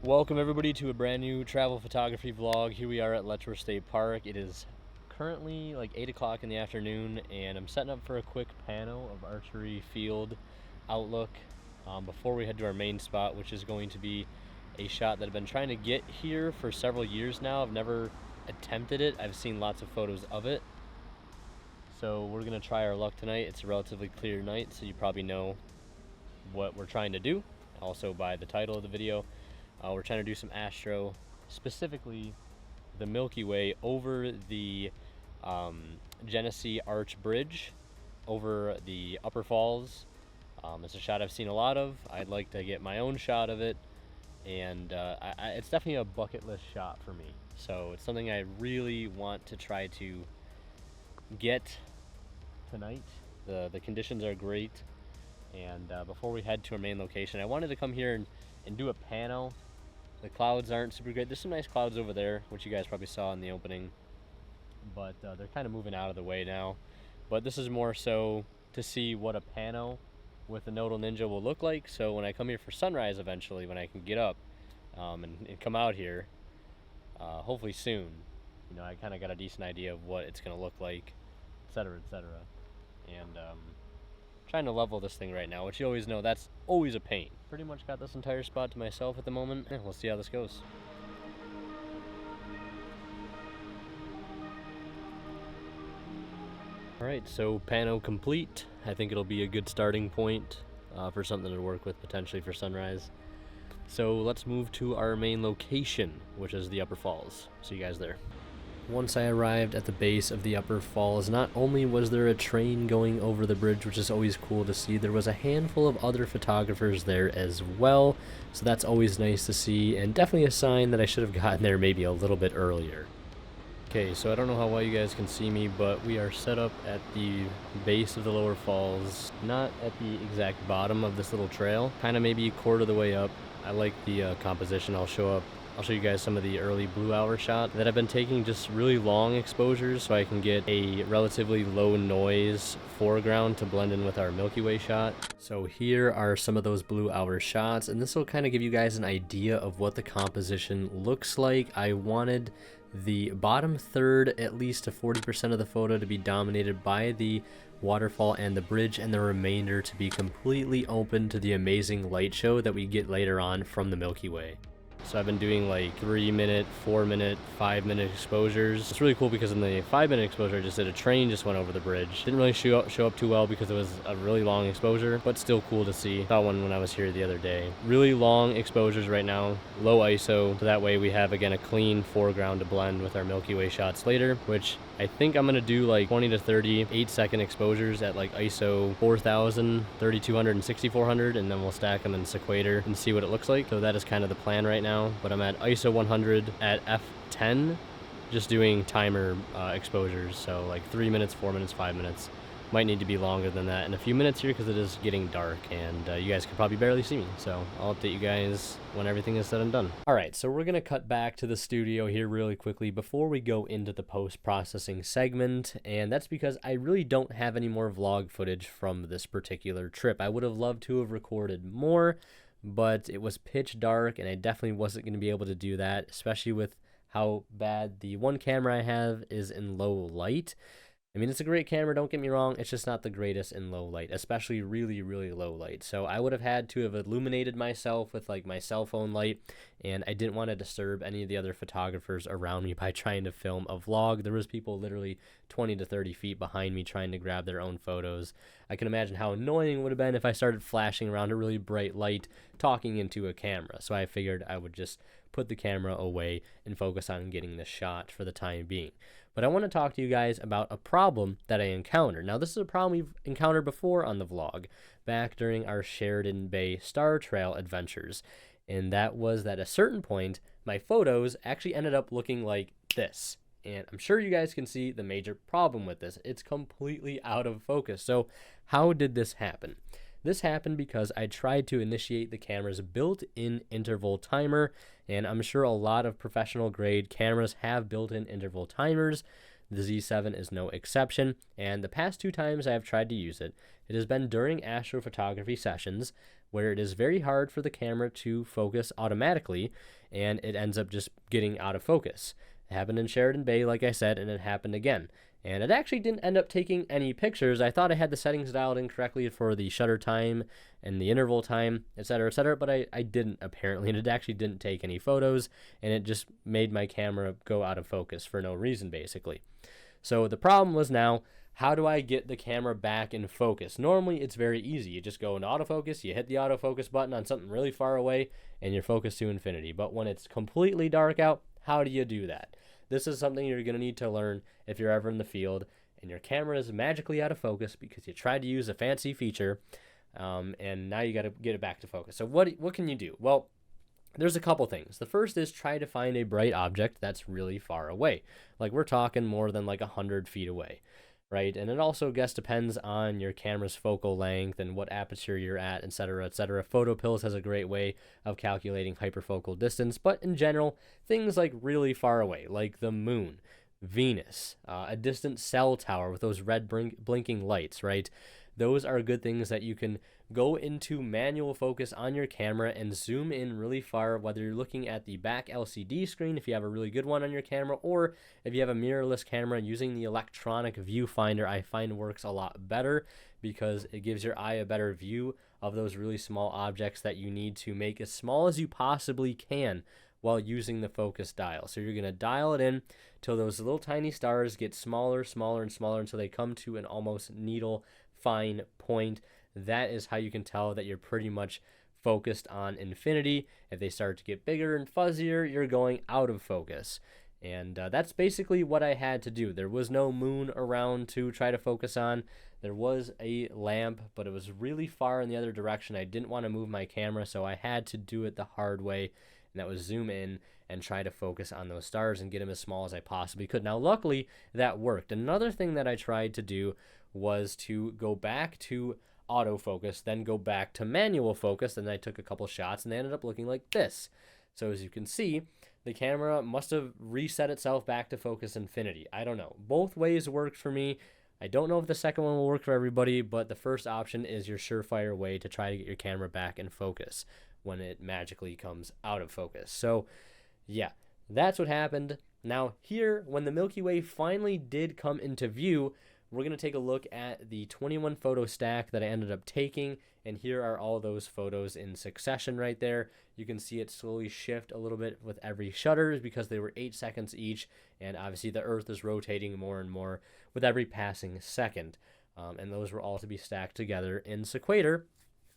Welcome everybody to a brand new travel photography vlog. Here we are at Letchworth State Park. It is currently like 8 o'clock in the afternoon and I'm setting up for a quick pano of archery field outlook before we head to our main spot, which is going to be a shot that I've been trying to get here for several years now. I've never attempted it. I've seen lots of photos of it. So we're gonna try our luck tonight. It's a relatively clear night, so you probably know what we're trying to do. Also by the title of the video. We're trying to do some astro, specifically the Milky Way over the Genesee Arch Bridge over the Upper Falls. It's a shot I've seen a lot of. I'd like to get my own shot of it, and it's definitely a bucket list shot for me. So it's something I really want to try to get tonight. The conditions are great, and before we head to our main location, I wanted to come here and do a pano. The clouds aren't super great. There's some nice clouds over there, which you guys probably saw in the opening, but they're kind of moving out of the way now. But this is more so to see what a pano with the Nodal Ninja will look like. So when I come here for sunrise eventually, when I can get up and come out here, hopefully soon, you know, I kind of got a decent idea of what it's going to look like, etc., etc. And trying to level this thing right now, which you always know that's always a pain. Pretty much got this entire spot to myself at the moment. Yeah, we'll see how this goes. Alright, so pano complete. I think it'll be a good starting point for something to work with potentially for sunrise. So let's move to our main location, which is the Upper Falls. See you guys there. Once I arrived at the base of the Upper Falls, not only was there a train going over the bridge, which is always cool to see, there was a handful of other photographers there as well, so that's always nice to see, and definitely a sign that I should have gotten there maybe a little bit earlier. Okay, so I don't know how well you guys can see me, but we are set up at the base of the lower falls, not at the exact bottom of this little trail, kind of maybe a quarter of the way up. I like the composition. I'll show you guys some of the early blue hour shot that I've been taking, just really long exposures so I can get a relatively low noise foreground to blend in with our Milky Way shot. So here are some of those blue hour shots, and this will kind of give you guys an idea of what the composition looks like. I wanted the bottom third, at least to 40% of the photo, to be dominated by the waterfall and the bridge, and the remainder to be completely open to the amazing light show that we get later on from the Milky Way. So I've been doing like 3-minute, 4-minute, 5-minute exposures. It's really cool because in the 5-minute exposure I just did a train just went over the bridge. Didn't really show up too well because it was a really long exposure, but still cool to see. Saw one when I was here the other day. Really long exposures right now, low ISO, so that way we have again a clean foreground to blend with our Milky Way shots later, which I think I'm gonna do like 20 to 30 8-second exposures at like ISO 4000, 3200, and 6400, and then we'll stack them in Sequator and see what it looks like. So that is kind of the plan right now. But I'm at ISO 100 at f10, just doing timer exposures. So like 3 minutes, 4 minutes, 5 minutes. Might need to be longer than that in a few minutes here because it is getting dark and you guys can probably barely see me. So I'll update you guys when everything is said and done. Alright, so we're going to cut back to the studio here really quickly before we go into the post-processing segment. And that's because I really don't have any more vlog footage from this particular trip. I would have loved to have recorded more, but it was pitch dark and I definitely wasn't going to be able to do that, especially with how bad the one camera I have is in low light. I mean, it's a great camera, don't get me wrong, it's just not the greatest in low light, especially really, really low light. So I would have had to have illuminated myself with like my cell phone light, and I didn't want to disturb any of the other photographers around me by trying to film a vlog. There was people literally 20 to 30 feet behind me trying to grab their own photos. I can imagine how annoying it would have been if I started flashing around a really bright light talking into a camera. So I figured I would just put the camera away and focus on getting the shot for the time being. But I want to talk to you guys about a problem that I encountered. Now, this is a problem we've encountered before on the vlog, back during our Sheridan Bay Star Trail adventures. And that was that at a certain point, my photos actually ended up looking like this. And I'm sure you guys can see the major problem with this. It's completely out of focus. So how did this happen? This happened because I tried to initiate the camera's built-in interval timer, and I'm sure a lot of professional grade cameras have built-in interval timers. The Z7 is no exception, and the past 2 times I have tried to use it, it has been during astrophotography sessions where it is very hard for the camera to focus automatically, and it ends up just getting out of focus. It happened in Sheridan Bay, like I said, and it happened again. And it actually didn't end up taking any pictures. I thought I had the settings dialed in correctly for the shutter time and the interval time, etc., but I didn't, apparently, and it actually didn't take any photos, and it just made my camera go out of focus for no reason, basically. So the problem was now, how do I get the camera back in focus? Normally, it's very easy. You just go into autofocus, you hit the autofocus button on something really far away, and you're focused to infinity. But when it's completely dark out, how do you do that? This is something you're going to need to learn if you're ever in the field and your camera is magically out of focus because you tried to use a fancy feature, and now you got to get it back to focus. So what can you do? Well, there's a couple things. The first is try to find a bright object that's really far away. Like we're talking more than like 100 feet away, right? And it also, I guess, depends on your camera's focal length and what aperture you're at, etc., etc. PhotoPills has a great way of calculating hyperfocal distance, but in general, things like really far away, like the moon, Venus, a distant cell tower with those red blinking lights, right? Those are good things that you can go into manual focus on your camera and zoom in really far, whether you're looking at the back LCD screen, if you have a really good one on your camera, or if you have a mirrorless camera, using the electronic viewfinder, I find works a lot better because it gives your eye a better view of those really small objects that you need to make as small as you possibly can while using the focus dial. So you're going to dial it in till those little tiny stars get smaller, smaller, and smaller until they come to an almost needle fine point. That is how you can tell that you're pretty much focused on infinity. If they start to get bigger and fuzzier, you're going out of focus. And that's basically what I had to do. There was no moon around to try to focus on. There was a lamp, but it was really far in the other direction. I didn't want to move my camera, so I had to do it the hard way, and that was zoom in and try to focus on those stars and get them as small as I possibly could. Now, luckily, that worked. Another thing that I tried to do was to go back to autofocus, then go back to manual focus, and I took a couple shots, and they ended up looking like this. So as you can see, the camera must have reset itself back to focus infinity. I don't know. Both ways worked for me. I don't know if the second one will work for everybody, but the first option is your surefire way to try to get your camera back in focus when it magically comes out of focus. So yeah, that's what happened. Now here, when the Milky Way finally did come into view, we're going to take a look at the 21 photo stack that I ended up taking, and here are all those photos in succession right there. You can see it slowly shift a little bit with every shutter because they were 8 seconds each, and obviously the Earth is rotating more and more with every passing second. And those were all to be stacked together in Sequator,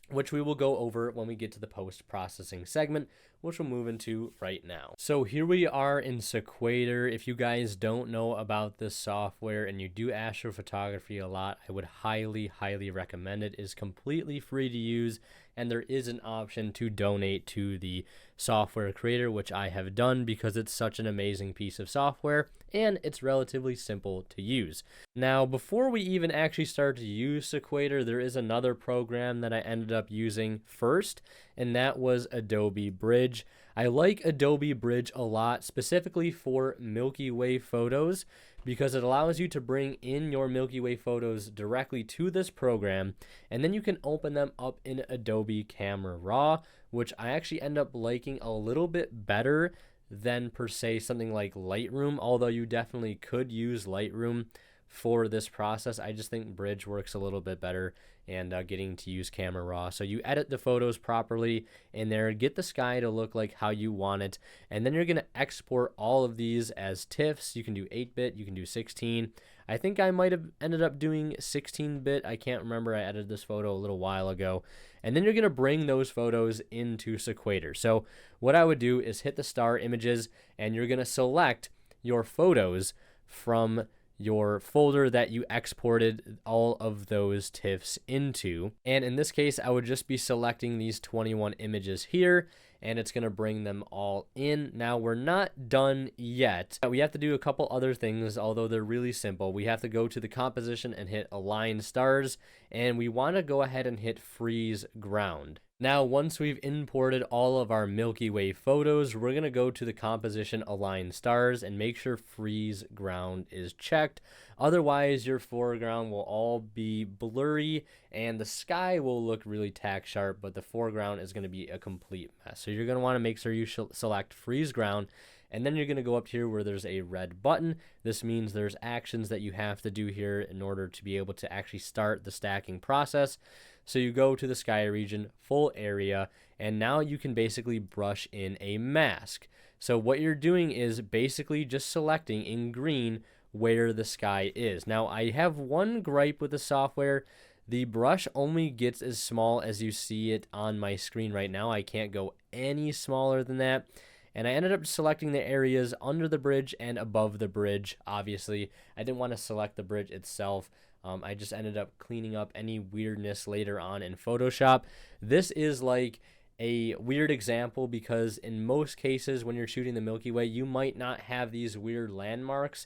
which we will go over when we get to the post-processing segment, which we'll move into right now. So here we are in Sequator. If you guys don't know about this software and you do astrophotography a lot, I would highly, highly recommend it. It is completely free to use, and there is an option to donate to the software creator, which I have done because it's such an amazing piece of software and it's relatively simple to use. Now, before we even actually start to use Sequator, there is another program that I ended up using first, and that was Adobe Bridge. I like Adobe Bridge a lot, specifically for Milky Way photos, because it allows you to bring in your Milky Way photos directly to this program, and then you can open them up in Adobe Camera Raw, which I actually end up liking a little bit better than per se something like Lightroom, although you definitely could use Lightroom for this process. I just think Bridge works a little bit better, and getting to use Camera Raw. So you edit the photos properly in there, get the sky to look like how you want it, and then you're going to export all of these as TIFFs. You can do 8-bit, you can do 16. I think I might have ended up doing 16-bit. I can't remember. I edited this photo a little while ago. And then you're going to bring those photos into Sequator. So what I would do is hit the star images, and you're going to select your photos from your folder that you exported all of those TIFFs into. And in this case, I would just be selecting these 21 images here, and it's going to bring them all in. Now, we're not done yet. We have to do a couple other things, although they're really simple. We have to go to the composition and hit align stars, and we want to go ahead and hit freeze ground. Now, once we've imported all of our Milky Way photos, we're going to go to the composition align stars and make sure freeze ground is checked. Otherwise, your foreground will all be blurry and the sky will look really tack sharp, but the foreground is going to be a complete mess. So you're going to want to make sure you select freeze ground. And then you're going to go up here where there's a red button. This means there's actions that you have to do here in order to be able to actually start the stacking process. So you go to the sky region, full area, and now you can basically brush in a mask. So what you're doing is basically just selecting in green where the sky is. Now I have one gripe with the software. The brush only gets as small as you see it on my screen right now. I can't go any smaller than that. And I ended up selecting the areas under the bridge and above the bridge. Obviously, I didn't want to select the bridge itself. I just ended up cleaning up any weirdness later on in Photoshop. This is like a weird example because in most cases when you're shooting the Milky Way, you might not have these weird landmarks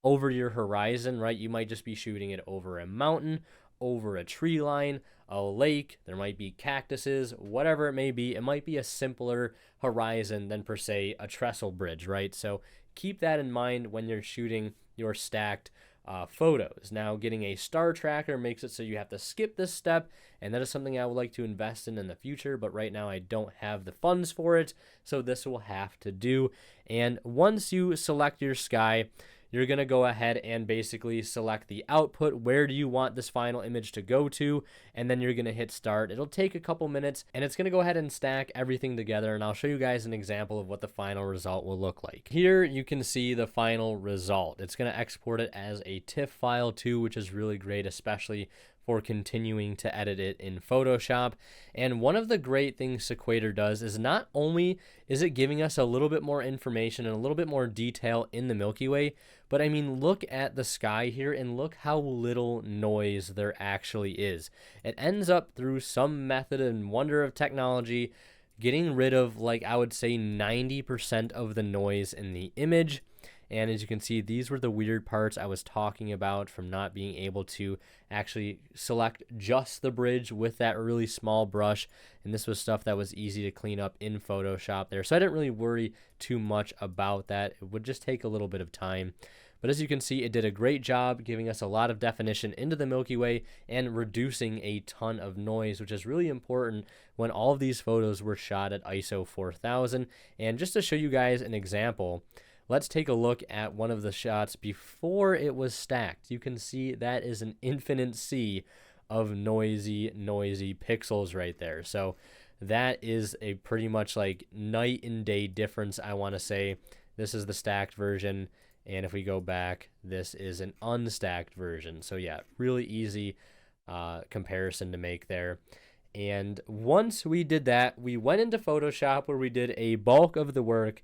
over your horizon, right? You might just be shooting it over a mountain, over a tree line, a lake, there might be cactuses, whatever it may be. It might be a simpler horizon than per se a trestle bridge, right? So keep that in mind when you're shooting your stacked photos. Now, getting a star tracker makes it so you have to skip this step, and that is something I would like to invest in the future, but right now I don't have the funds for it, so this will have to do. And once you select your sky, you're going to go ahead and basically select the output. Where do you want this final image to go to? And then you're going to hit start. It'll take a couple minutes and it's going to go ahead and stack everything together. And I'll show you guys an example of what the final result will look like. Here you can see the final result. It's going to export it as a TIFF file too, which is really great, especially for continuing to edit it in Photoshop. And one of the great things Sequator does is not only is it giving us a little bit more information and a little bit more detail in the Milky Way, but I mean, look at the sky here and look how little noise there actually is. It ends up through some method and wonder of technology getting rid of, like, I would say 90% of the noise in the image. And as you can see, these were the weird parts I was talking about from not being able to actually select just the bridge with that really small brush. And this was stuff that was easy to clean up in Photoshop there. So I didn't really worry too much about that. It would just take a little bit of time. But as you can see, it did a great job giving us a lot of definition into the Milky Way and reducing a ton of noise, which is really important when all of these photos were shot at ISO 4000. And just to show you guys an example, let's take a look at one of the shots before it was stacked. You can see that is an infinite sea of noisy pixels right there. So that is a pretty much like night and day difference, I want to say. This is the stacked version. And if we go back, this is an unstacked version. So yeah, really easy comparison to make there. And once we did that, we went into Photoshop where we did a bulk of the work.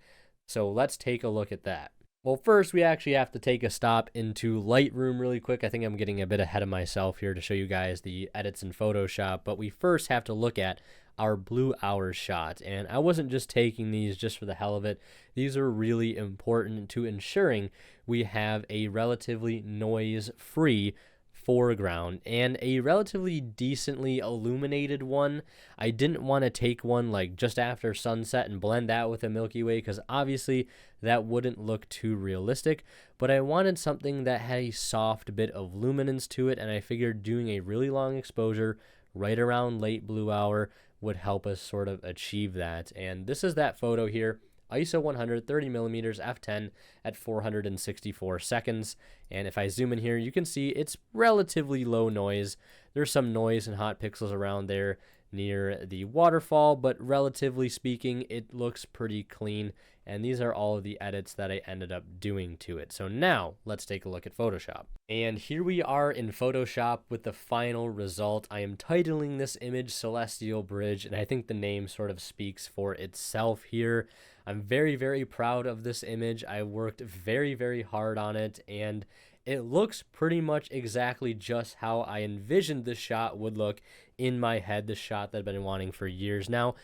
So let's take a look at that. Well, first we actually have to take a stop into Lightroom really quick. I think I'm getting a bit ahead of myself here to show you guys the edits in Photoshop, but we first have to look at our blue hours shot. And I wasn't just taking these just for the hell of it. These are really important to ensuring we have a relatively noise-free foreground and a relatively decently illuminated one. I didn't want to take one like just after sunset and blend that with a Milky Way because obviously that wouldn't look too realistic, but I wanted something that had a soft bit of luminance to it, and I figured doing a really long exposure right around late blue hour would help us sort of achieve that. And this is that photo here. ISO 100, 30 millimeters, f10 at 464 seconds. And if I zoom in here, you can see it's relatively low noise. There's some noise and hot pixels around there near the waterfall, but relatively speaking, it looks pretty clean. And these are all of the edits that I ended up doing to it. So now let's take a look at Photoshop. And here we are in Photoshop with the final result. I am titling this image Celestial Bridge, and I think the name sort of speaks for itself here. I'm very, very proud of this image. I worked very, very hard on it, and it looks pretty much exactly just how I envisioned the shot would look in my head, the shot that I've been wanting for years now.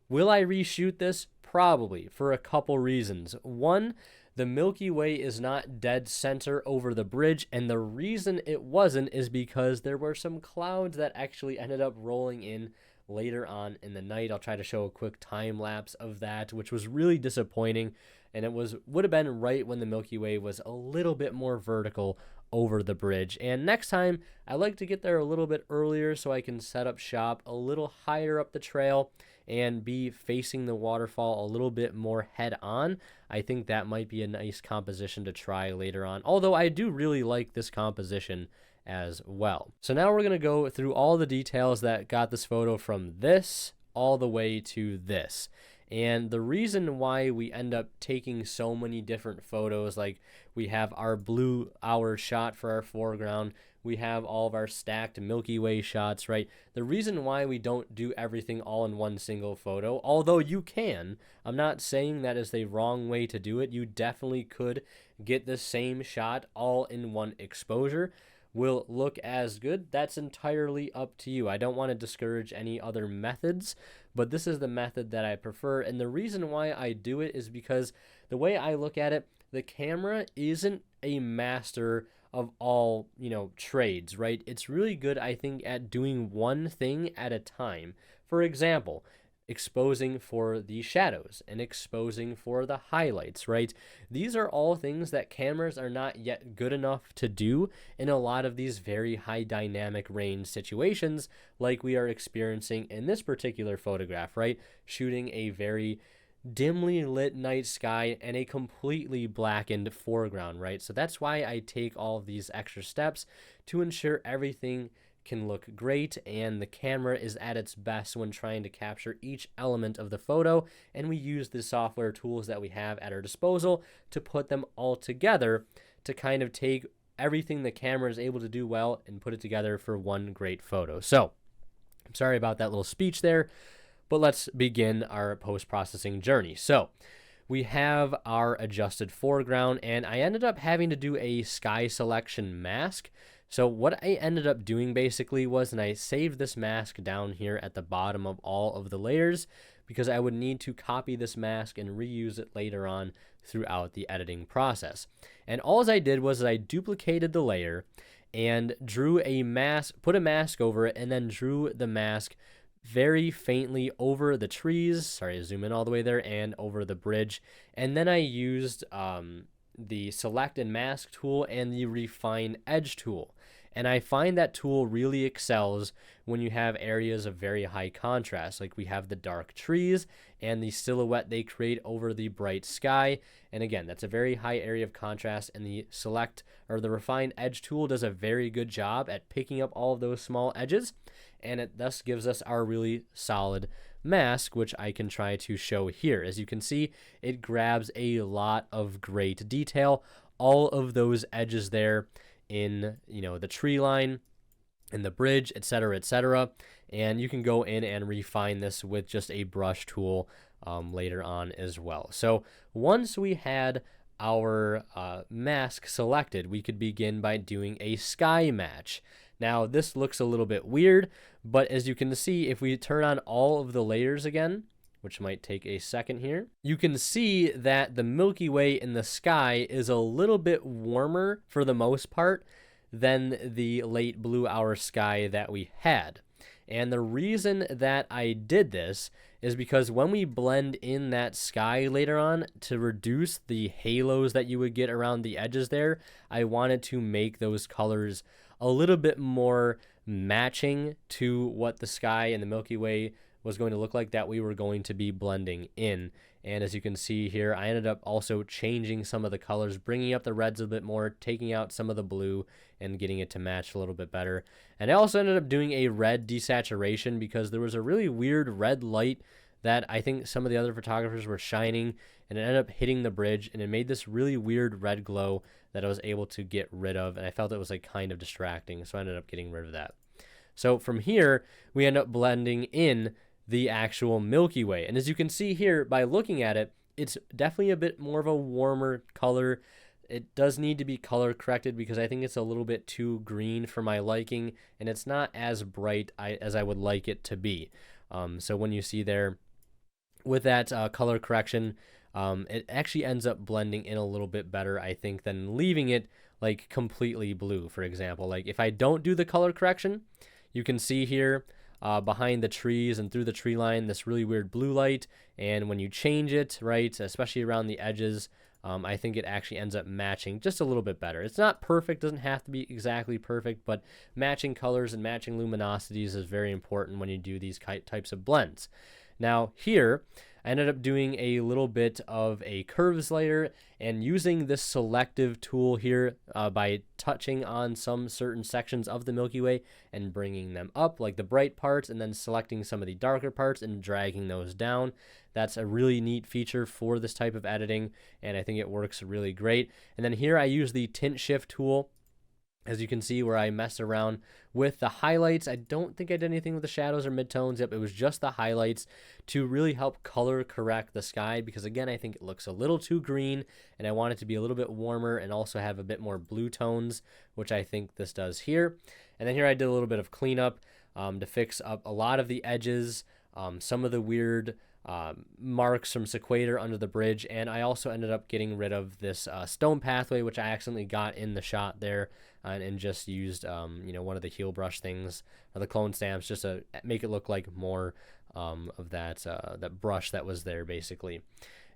Will I reshoot this? Probably, for a couple reasons. One, the Milky Way is not dead center over the bridge, and the reason it wasn't is because there were some clouds that actually ended up rolling in later on in the night. I'll try to show a quick time lapse of that, which was really disappointing, and it would have been right when the Milky Way was a little bit more vertical over the bridge. And next time, I like to get there a little bit earlier so I can set up shop a little higher up the trail and be facing the waterfall a little bit more head on. I think that might be a nice composition to try later on, although I do really like this composition as well. So now we're going to go through all the details that got this photo from this all the way to this. And the reason why we end up taking so many different photos, like we have our blue hour shot for our foreground, we have all of our stacked Milky Way shots, right? The reason why we don't do everything all in one single photo, although you can, I'm not saying that is the wrong way to do it. You definitely could get the same shot all in one exposure. Will look as good. That's entirely up to you. I don't want to discourage any other methods, but this is the method that I prefer. And the reason why I do it is because the way I look at it, the camera isn't a master of all, trades, right? It's really good, I think, at doing one thing at a time. For example, exposing for the shadows and exposing for the highlights, right? These are all things that cameras are not yet good enough to do in a lot of these very high dynamic range situations like we are experiencing in this particular photograph, right? Shooting a very dimly lit night sky and a completely blackened foreground, right? So that's why I take all of these extra steps to ensure everything can look great and the camera is at its best when trying to capture each element of the photo, and we use the software tools that we have at our disposal to put them all together to kind of take everything the camera is able to do well and put it together for one great photo. So I'm sorry about that little speech there, but let's begin our post-processing journey. So we have our adjusted foreground, and I ended up having to do a sky selection mask. So what I ended up doing basically was, and I saved this mask down here at the bottom of all of the layers because I would need to copy this mask and reuse it later on throughout the editing process. And all I did was I duplicated the layer and drew a mask, put a mask over it, and then drew the mask very faintly over the trees. Sorry, zoom in all the way there, and over the bridge. And then I used the select and mask tool and the refine edge tool. And I find that tool really excels when you have areas of very high contrast, like we have the dark trees and the silhouette they create over the bright sky. And again, that's a very high area of contrast, and the select or the refine edge tool does a very good job at picking up all of those small edges, and it thus gives us our really solid mask, which I can try to show here. As you can see, it grabs a lot of great detail, all of those edges there in the tree line, in the bridge, etc., etc. And you can go in and refine this with just a brush tool later on as well. So once we had our mask selected, we could begin by doing a sky match. Now this looks a little bit weird, but as you can see, if we turn on all of the layers again, which might take a second here, you can see that the Milky Way in the sky is a little bit warmer for the most part than the late blue hour sky that we had. And the reason that I did this is because when we blend in that sky later on, to reduce the halos that you would get around the edges there, I wanted to make those colors a little bit more matching to what the sky and the Milky Way was going to look like that we were going to be blending in. And as you can see here, I ended up also changing some of the colors, bringing up the reds a bit more, taking out some of the blue and getting it to match a little bit better. And I also ended up doing a red desaturation because there was a really weird red light that I think some of the other photographers were shining, and it ended up hitting the bridge, and it made this really weird red glow that I was able to get rid of, and I felt it was like kind of distracting, so I ended up getting rid of that. So from here, we end up blending in the actual Milky Way. And as you can see here, by looking at it, it's definitely a bit more of a warmer color. It does need to be color corrected because I think it's a little bit too green for my liking, and it's not as bright as I would like it to be. So when you see there, with that color correction, it actually ends up blending in a little bit better, I think, than leaving it like completely blue, for example. Like if I don't do the color correction, you can see here, behind the trees and through the tree line, this really weird blue light. And when you change it, right, especially around the edges, I think it actually ends up matching just a little bit better. It's not perfect, doesn't have to be exactly perfect, but matching colors and matching luminosities is very important when you do these types of blends. Now here, I ended up doing a little bit of a curves layer and using this selective tool here by touching on some certain sections of the Milky Way and bringing them up, like the bright parts, and then selecting some of the darker parts and dragging those down. That's a really neat feature for this type of editing, and I think it works really great. And then here I use the tint shift tool, as you can see, where I messed around with the highlights. I don't think I did anything with the shadows or midtones. Yep, it was just the highlights to really help color correct the sky, because again, I think it looks a little too green and I want it to be a little bit warmer and also have a bit more blue tones, which I think this does here. And then here I did a little bit of cleanup to fix up a lot of the edges, some of the weird marks from sequator under the bridge, and I also ended up getting rid of this stone pathway, which I accidentally got in the shot there, and just used one of the heel brush things, or the clone stamps, just to make it look like more of that brush that was there basically.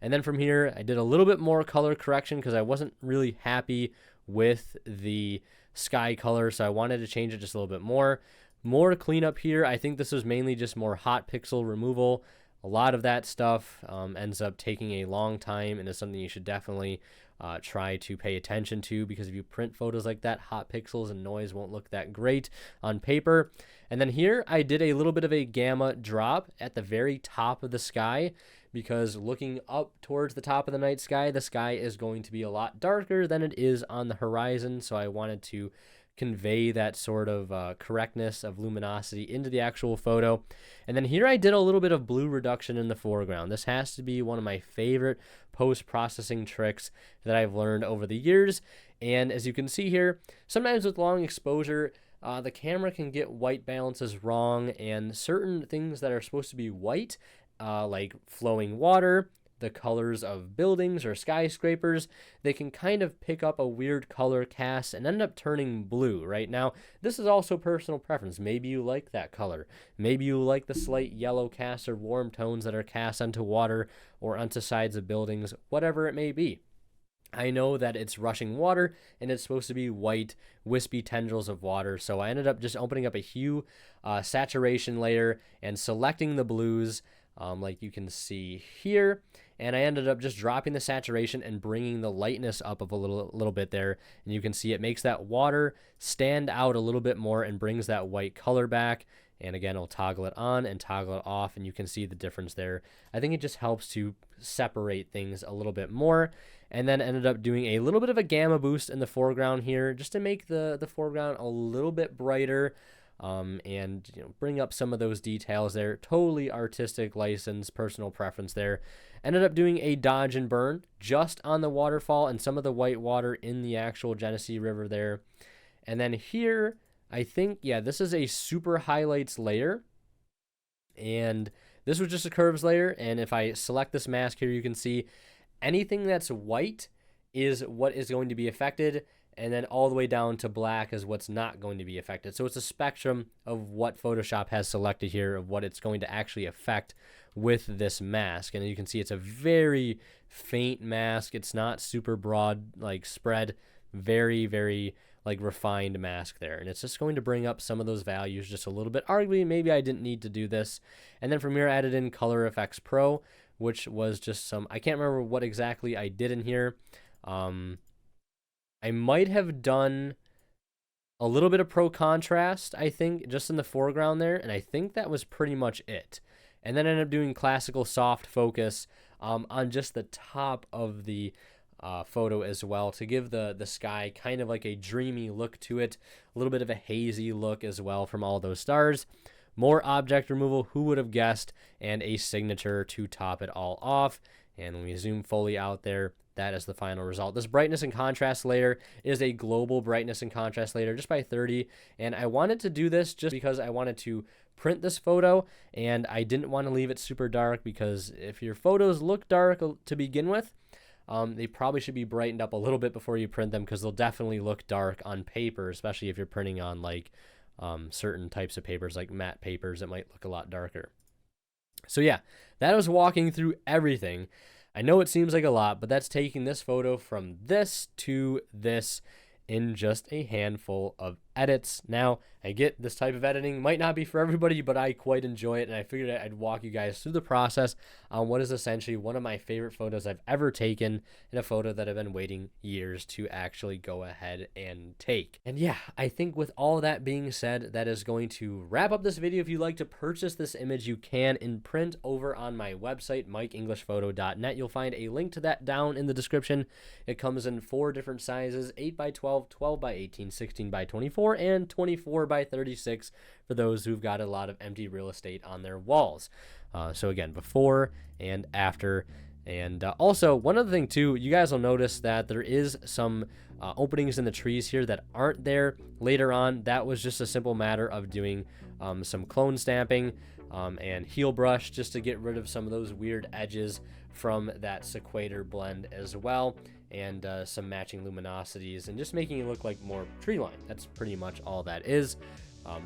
And then from here I did a little bit more color correction because I wasn't really happy with the sky color, so I wanted to change it just a little bit more cleanup here. I think this was mainly just more hot pixel removal. A lot of that stuff ends up taking a long time, and is something you should definitely try to pay attention to, because if you print photos like that, hot pixels and noise won't look that great on paper. And then here I did a little bit of a gamma drop at the very top of the sky, because looking up towards the top of the night sky, the sky is going to be a lot darker than it is on the horizon, so I wanted to convey that sort of correctness of luminosity into the actual photo. And then here I did a little bit of blue reduction in the foreground. This has to be one of my favorite post-processing tricks that I've learned over the years. And as you can see here, sometimes with long exposure, the camera can get white balances wrong, and certain things that are supposed to be white, like flowing water, the colors of buildings or skyscrapers, they can kind of pick up a weird color cast and end up turning blue. Right now, this is also personal preference. Maybe you like that color. Maybe you like the slight yellow cast or warm tones that are cast onto water or onto sides of buildings, whatever it may be. I know that it's rushing water and it's supposed to be white, wispy tendrils of water, so I ended up just opening up a hue saturation layer and selecting the blues, like you can see here, and I ended up just dropping the saturation and bringing the lightness up of a little bit there, and you can see it makes that water stand out a little bit more and brings that white color back. And again, I'll toggle it on and toggle it off, and you can see the difference there. I think it just helps to separate things a little bit more. And then ended up doing a little bit of a gamma boost in the foreground here, just to make the foreground a little bit brighter, and bring up some of those details there. Totally artistic license, personal preference there. Ended up doing a dodge and burn just on the waterfall and some of the white water in the actual Genesee River there. And then here, I think, yeah, this is a super highlights layer, and this was just a curves layer. And if I select this mask here, you can see anything that's white is what is going to be affected, and then all the way down to black is what's not going to be affected. So it's a spectrum of what Photoshop has selected here of what it's going to actually affect with this mask. And you can see it's a very faint mask. It's not super broad, like spread, very, very like refined mask there. And it's just going to bring up some of those values just a little bit. Arguably, maybe I didn't need to do this. And then from here, I added in Color Effects Pro, which was just some, I can't remember what exactly I did in here. I might have done a little bit of Pro Contrast, I think, just in the foreground there, and I think that was pretty much it. And then I ended up doing Classical Soft Focus on just the top of the photo as well, to give the sky kind of like a dreamy look to it, a little bit of a hazy look as well from all those stars. More object removal, who would have guessed, and a signature to top it all off. And when we zoom fully out there, that is the final result. This brightness and contrast layer is a global brightness and contrast layer just by 30. And I wanted to do this just because I wanted to print this photo, and I didn't want to leave it super dark, because if your photos look dark to begin with, they probably should be brightened up a little bit before you print them, because they'll definitely look dark on paper, especially if you're printing on like certain types of papers like matte papers that might look a lot darker. So yeah, that was walking through everything. I know it seems like a lot, but that's taking this photo from this to this in just a handful of edits. Now, I get this type of editing might not be for everybody, but I quite enjoy it, and I figured I'd walk you guys through the process on what is essentially one of my favorite photos I've ever taken, and a photo that I've been waiting years to actually go ahead and take. And yeah, I think with all that being said, that is going to wrap up this video. If you'd like to purchase this image, you can in print over on my website, mikeenglishphoto.net. You'll find a link to that down in the description. It comes in 4 different sizes: 8x12, 12x18, 16x24, and 24x36 for those who've got a lot of empty real estate on their walls. So again, before and after. And also, one other thing too, you guys will notice that there is some openings in the trees here that aren't there later on. That was just a simple matter of doing some clone stamping and heel brush just to get rid of some of those weird edges from that sequator blend as well, and some matching luminosities, and just making it look like more tree line. That's pretty much all that is,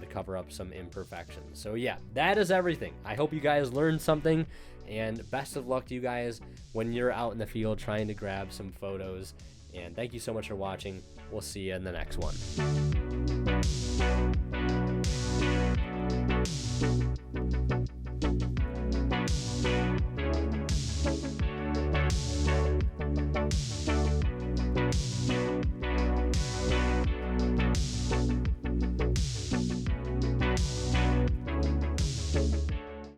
to cover up some imperfections. So yeah, that is everything. I hope you guys learned something, and best of luck to you guys when you're out in the field trying to grab some photos. And thank you so much for watching. We'll see you in the next one.